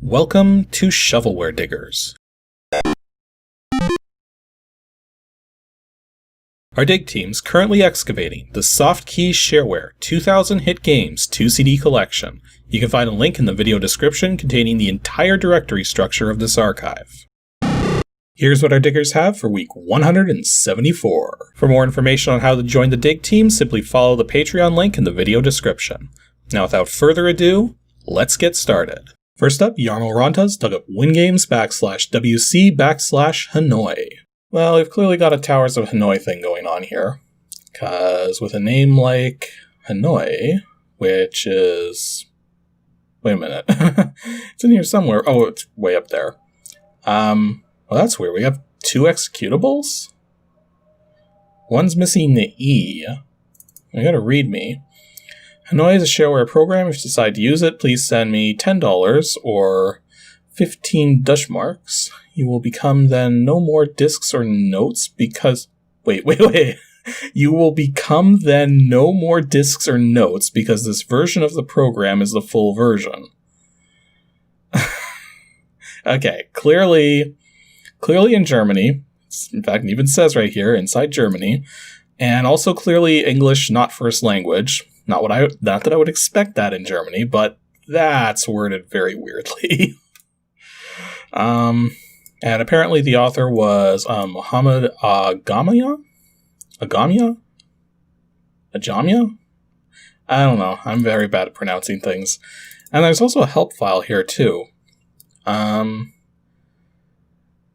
Welcome to Shovelware Diggers. Our dig team's currently excavating the Softkey Shareware 2000 Hit Games 2CD collection. You can find a link in the video description containing the entire directory structure of this archive. Here's what our diggers have for week 174. For more information on how to join the dig team, simply follow the Patreon link in the video description. Now without further ado, let's get started. First up, Yarno Rontas dug up WINGAMES /WC/HANOIE. Well, we've clearly got a Towers of Hanoi thing going on here. Because with a name like HANOIE, which is... Wait a minute. It's in here somewhere. Oh, it's way up there. Well, that's weird. We have two executables? One's missing the E. I got a README. HANOIE is a shareware program. If you decide to use it, please send me $10 or 15 Deutschmarks. You will become then no more discs or notes because... Wait. You will become then no more discs or notes because this version of the program is the full version. Okay, clearly in Germany. In fact, it even says right here, inside Germany. And also clearly English, not first language. Not that I would expect that in Germany, but that's worded very weirdly. And apparently the author was Mohammed Ajamia? I don't know. I'm very bad at pronouncing things. And there's also a help file here too. Doesn't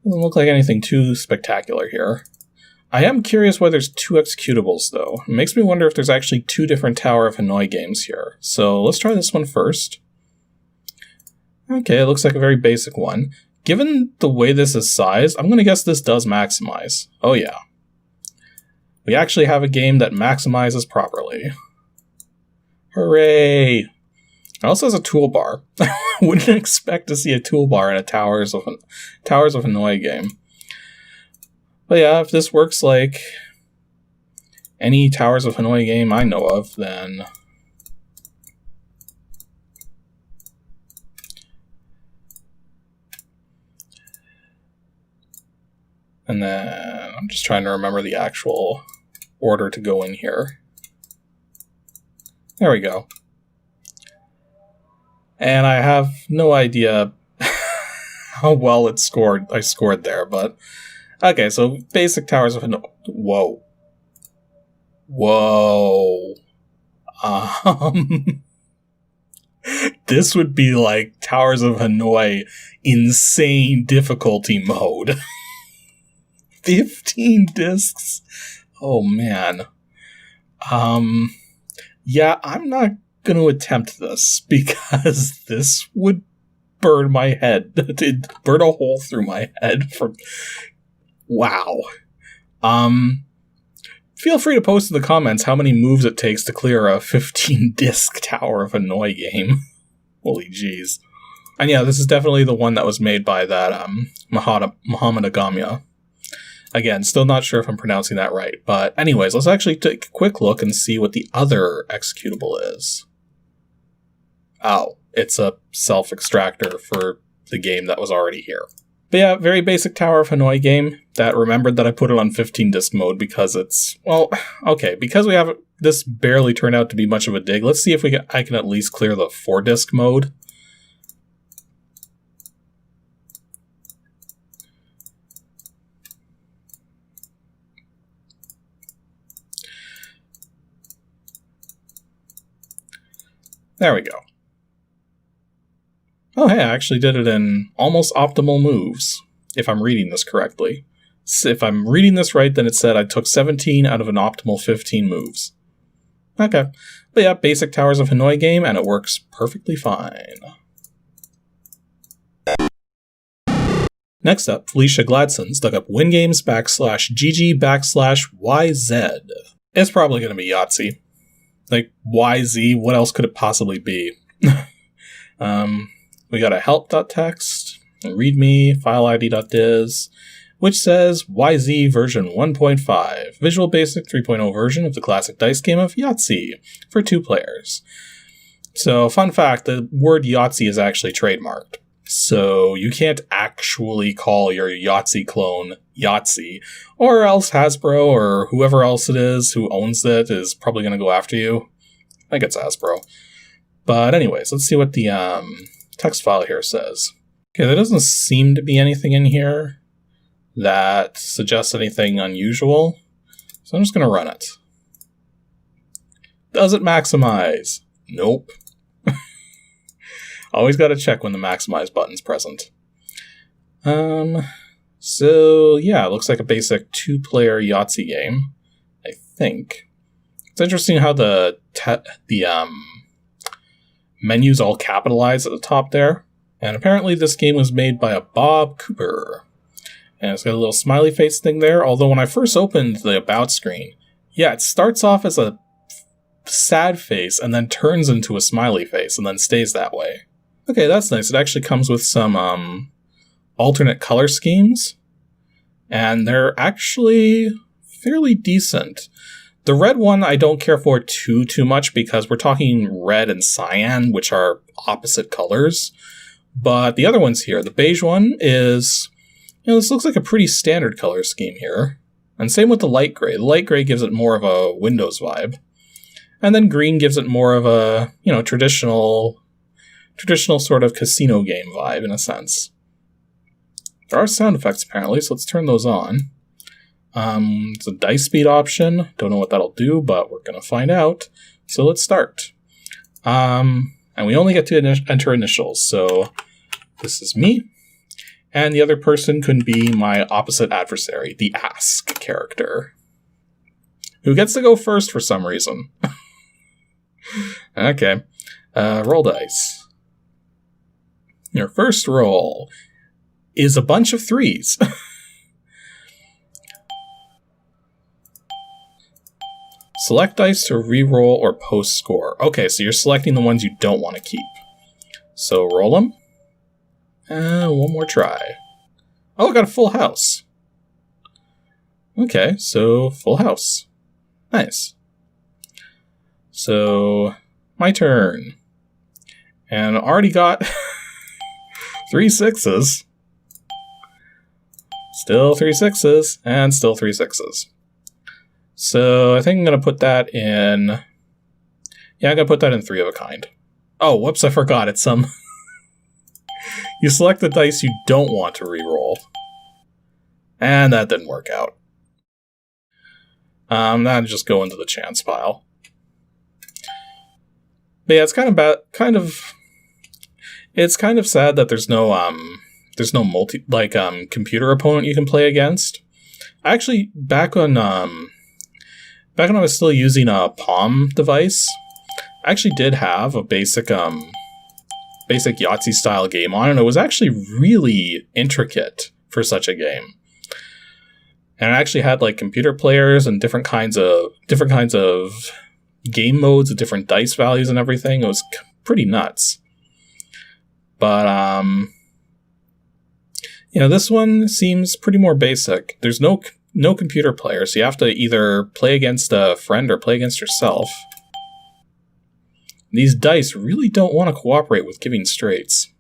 look like anything too spectacular here. I am curious why there's two executables, though. It makes me wonder if there's actually two different Tower of Hanoi games here. So let's try this one first. Okay, it looks like a very basic one. Given the way this is sized, I'm going to guess this does maximize. Oh yeah. We actually have a game that maximizes properly. Hooray! It also has a toolbar. Wouldn't expect to see a toolbar in a Towers of Hanoi game. But yeah, if this works like any Towers of Hanoi game I know of, then... And then I'm just trying to remember the actual order to go in here. There we go. And I have no idea how well I scored there, but... Okay, so basic Towers of Hanoi. Whoa. This would be like Towers of Hanoi insane difficulty mode. 15 discs? Oh man. Yeah, I'm not going to attempt this because this would burn my head. It'd burn a hole through my head from... Wow. Feel free to post in the comments how many moves it takes to clear a 15-disc Tower of Hanoi game. Holy jeez. And yeah, this is definitely the one that was made by that Mohammed Ajamia. Again, still not sure if I'm pronouncing that right. But anyways, let's actually take a quick look and see what the other executable is. Oh, it's a self-extractor for the game that was already here. But yeah, very basic Tower of Hanoi game that remembered that I put it on 15-disc mode because it's, well, okay, because we have this barely turned out to be much of a dig, let's see if I can at least clear the 4-disc mode. There we go. Oh, hey, I actually did it in almost optimal moves, if I'm reading this correctly. So if I'm reading this right, then it said I took 17 out of an optimal 15 moves. Okay. But yeah, basic Towers of Hanoi game, and it works perfectly fine. Next up, Felicia Gladsons dug up WINGAMES /GG/YZ. It's probably going to be Yahtzee. Like, YZ, what else could it possibly be? We got a help.txt, a readme, fileid.diz, which says YZ version 1.5, Visual Basic 3.0 version of the classic dice game of Yahtzee for 2 players. So, fun fact, the word Yahtzee is actually trademarked. So you can't actually call your Yahtzee clone Yahtzee, or else Hasbro or whoever else it is who owns it is probably going to go after you. I think it's Hasbro. But anyways, let's see what the text file here says. Okay, there doesn't seem to be anything in here that suggests anything unusual, so I'm just going to run it. Does it maximize? Nope. Always got to check when the maximize button's present. So yeah, it looks like a basic 2-player Yahtzee game, I think. It's interesting how the menu's all capitalized at the top there. And apparently this game was made by a Bob Cooper. And it's got a little smiley face thing there, although when I first opened the About screen, yeah, it starts off as a sad face and then turns into a smiley face and then stays that way. Okay, that's nice. It actually comes with some alternate color schemes, and they're actually fairly decent. The red one I don't care for too much because we're talking red and cyan, which are opposite colors. But the other ones here, the beige one is, this looks like a pretty standard color scheme here. And same with the light gray. The light gray gives it more of a Windows vibe. And then green gives it more of a, traditional sort of casino game vibe in a sense. There are sound effects apparently, so let's turn those on. It's a dice speed option. Don't know what that'll do, but we're going to find out. So let's start. And we only get to enter initials, so this is me. And the other person can be my opposite adversary, the Ask character, who gets to go first for some reason. Okay. Roll dice. Your first roll is a bunch of 3s. Select dice to re-roll or post score. Okay, so you're selecting the ones you don't want to keep. So roll them. One more try. Oh, I got a full house. Okay, so full house. Nice. So, my turn. And already got 3 6s. Still 3 6s, and still 3 6s. So I think I'm going to put that in... Yeah, I'm going to put that in 3 of a kind. Oh, whoops, I forgot. It's some... You select the dice you don't want to re-roll. And that didn't work out. That'll just go into the chance pile. But yeah, it's it's kind of sad that there's no computer opponent you can play against. Actually, back when I was still using a Palm device, I actually did have a basic Yahtzee style game on, and it was actually really intricate for such a game. And it actually had computer players and different kinds of game modes with different dice values and everything. It was pretty nuts. But this one seems pretty more basic. There's no computer player, so you have to either play against a friend or play against yourself. These dice really don't want to cooperate with giving straights.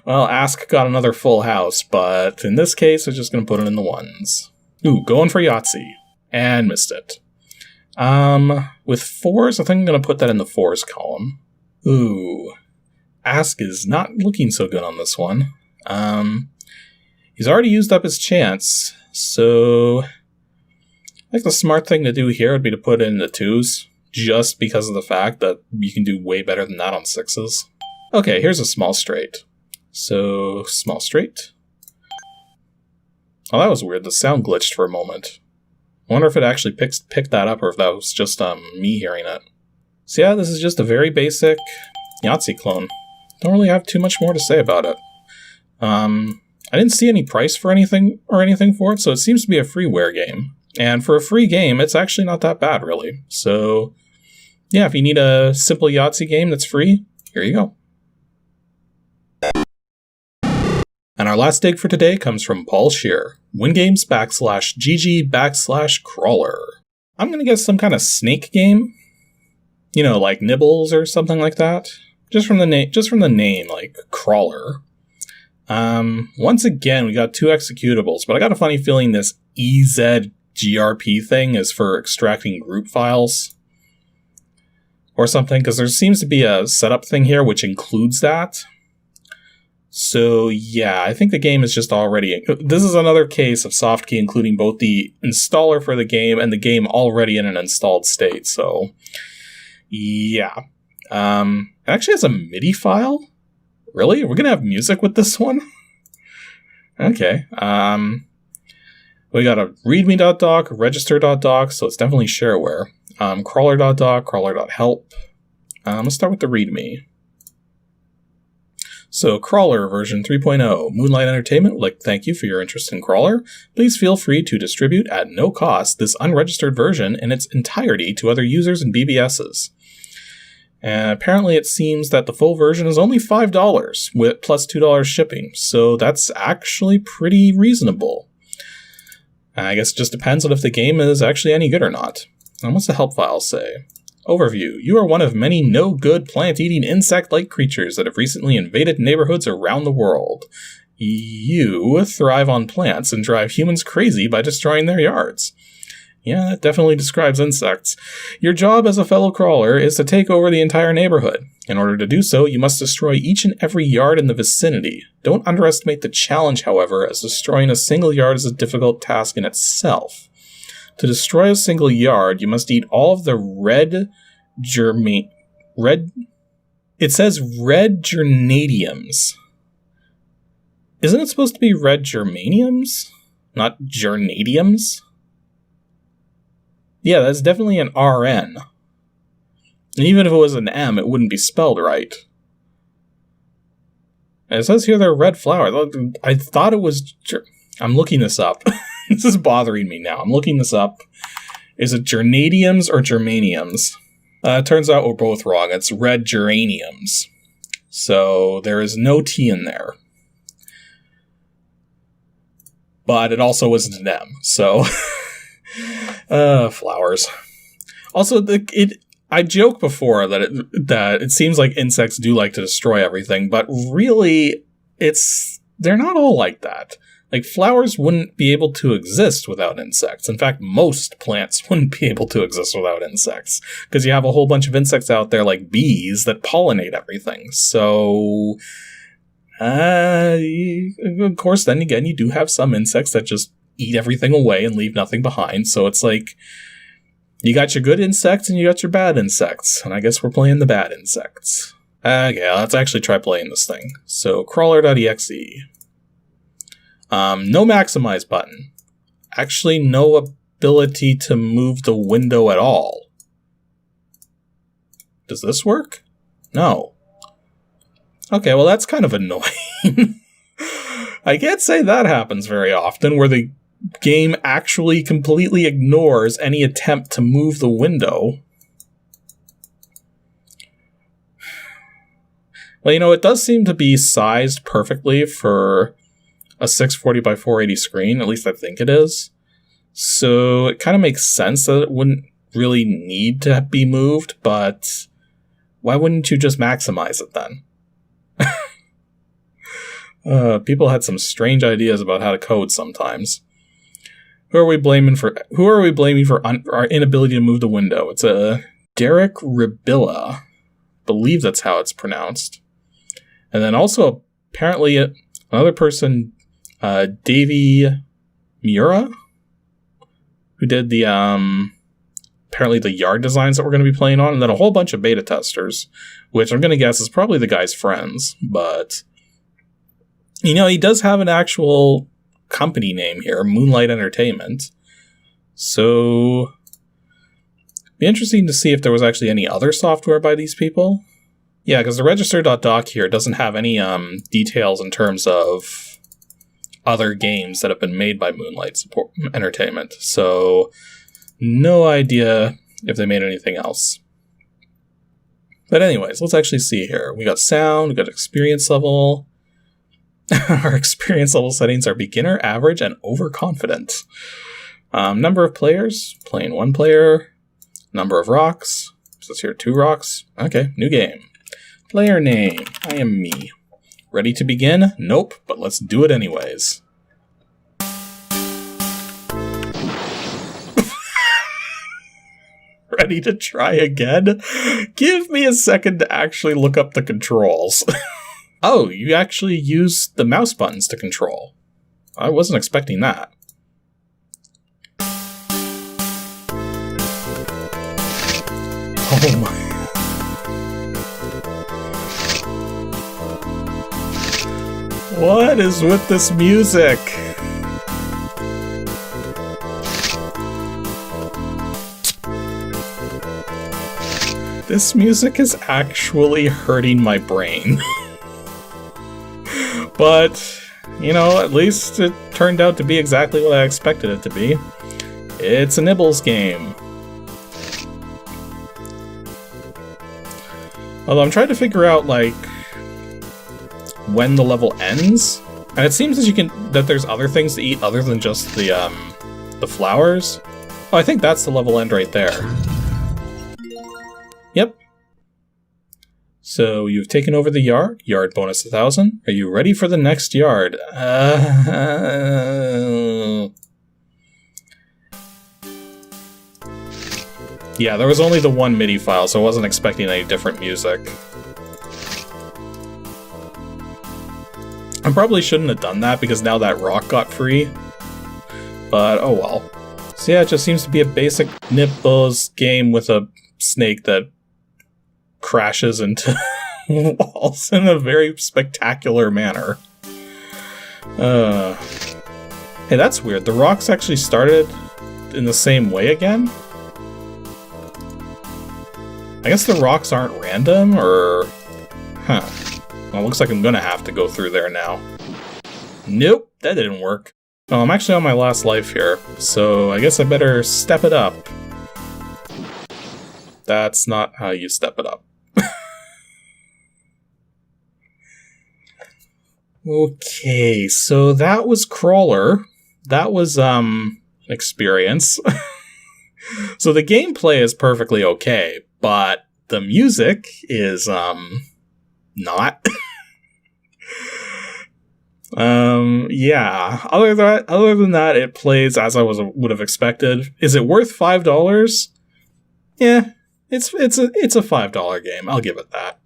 Well, Ask got another full house, but in this case, I'm just going to put it in the ones. Ooh, going for Yahtzee. And missed it. With 4s, I think I'm going to put that in the 4s column. Ooh. Ask is not looking so good on this one. He's already used up his chance, so I think the smart thing to do here would be to put in the 2s, just because of the fact that you can do way better than that on 6s. Okay, here's a small straight. So, small straight. Oh, that was weird. The sound glitched for a moment. I wonder if it actually picked that up, or if that was just me hearing it. So yeah, this is just a very basic Yahtzee clone. Don't really have too much more to say about it. I didn't see any price for anything for it, so it seems to be a freeware game. And for a free game, it's actually not that bad, really. So, yeah, if you need a simple Yahtzee game that's free, here you go. And our last dig for today comes from Paul Shear, WINGAMES /GG/crawler. I'm going to guess some kind of snake game. Like Nibbles or something like that. Just from the name, like crawler. Once again, we got 2 executables, but I got a funny feeling this EZGRP thing is for extracting group files or something, because there seems to be a setup thing here which includes that. So yeah, I think the game is just already... This is another case of Softkey including both the installer for the game and the game already in an installed state, so yeah. It actually has a MIDI file? Really? We're gonna have music with this one? Okay. We got a readme.doc, register.doc, so it's definitely shareware. Crawler.doc, crawler.help. Let's start with the readme. So, Crawler version 3.0. Moonlight Entertainment would like to thank you for your interest in Crawler. Please feel free to distribute at no cost this unregistered version in its entirety to other users and BBSs. And apparently it seems that the full version is only $5 with plus $2 shipping, so that's actually pretty reasonable. I guess it just depends on if the game is actually any good or not. And what's the help file say? Overview. You are one of many no-good plant-eating insect-like creatures that have recently invaded neighborhoods around the world. You thrive on plants and drive humans crazy by destroying their yards. Yeah, that definitely describes insects. Your job as a fellow crawler is to take over the entire neighborhood. In order to do so, you must destroy each and every yard in the vicinity. Don't underestimate the challenge, however, as destroying a single yard is a difficult task in itself. To destroy a single yard, you must eat all of the it says red geraniums. Isn't it supposed to be red germaniums? Not geraniums? Yeah, that's definitely an RN. And even if it was an M, it wouldn't be spelled right. And it says here they're red flowers. I thought it was... I'm looking this up. This is bothering me now. I'm looking this up. Is it geraniums or germaniums? It turns out we're both wrong. It's red geraniums. So there is no T in there. But it also isn't an M. So... flowers. Also, I joked before that it seems like insects do like to destroy everything, but really, they're not all like that. Like, flowers wouldn't be able to exist without insects. In fact, most plants wouldn't be able to exist without insects, because you have a whole bunch of insects out there, like bees, that pollinate everything. So, of course, then again, you do have some insects that just eat everything away and leave nothing behind. So it's like, you got your good insects and you got your bad insects. And I guess we're playing the bad insects. Okay, let's actually try playing this thing. So, crawler.exe. No maximize button. Actually, no ability to move the window at all. Does this work? No. Okay, well that's kind of annoying. I can't say that happens very often, where the game actually completely ignores any attempt to move the window. Well, it does seem to be sized perfectly for a 640 by 480 screen, at least I think it is. So it kind of makes sense that it wouldn't really need to be moved, but why wouldn't you just maximize it then? People had some strange ideas about how to code sometimes. Who are we blaming for our inability to move the window? It's a Derek Ribilla. I believe that's how it's pronounced. And then also, apparently, another person, Davey Miura, who did the, apparently the yard designs that we're going to be playing on, and then a whole bunch of beta testers, which I'm going to guess is probably the guy's friends, but, he does have an actual company name here, Moonlight Entertainment. So, be interesting to see if there was actually any other software by these people. Yeah, because the register.doc here doesn't have any details in terms of other games that have been made by Moonlight Entertainment. So, no idea if they made anything else. But anyways, let's actually see here. We got sound, we got experience level. Our experience level settings are beginner, average, and overconfident. Number of players, playing 1 player. Number of rocks, so it's here 2 rocks. Okay, new game. Player name, I am me. Ready to begin? Nope, but let's do it anyways. Ready to try again? Give me a second to actually look up the controls. Oh, you actually use the mouse buttons to control. I wasn't expecting that. Oh my. What is with this music? This music is actually hurting my brain. But, you know, at least it turned out to be exactly what I expected it to be. It's a Nibbles game. Although I'm trying to figure out, like, when the level ends. And it seems that there's other things to eat other than just the flowers. Oh, I think that's the level end right there. Yep. So you've taken over the yard. Yard bonus 1,000. Are you ready for the next yard? Yeah, there was only the one MIDI file, so I wasn't expecting any different music. I probably shouldn't have done that because now that rock got free. But oh well. So yeah, it just seems to be a basic Nibbles game with a snake that crashes into walls in a very spectacular manner. Hey, that's weird. The rocks actually started in the same way again? I guess the rocks aren't random, or... Huh. Well, looks like I'm gonna have to go through there now. Nope, that didn't work. Oh, I'm actually on my last life here, so I guess I better step it up. That's not how you step it up. Okay, so that was Crawler. That was, experience. So the gameplay is perfectly okay, but the music is, not. Yeah. Other than that, it plays as I would have expected. Is it worth $5? Yeah, it's a $5 game. I'll give it that.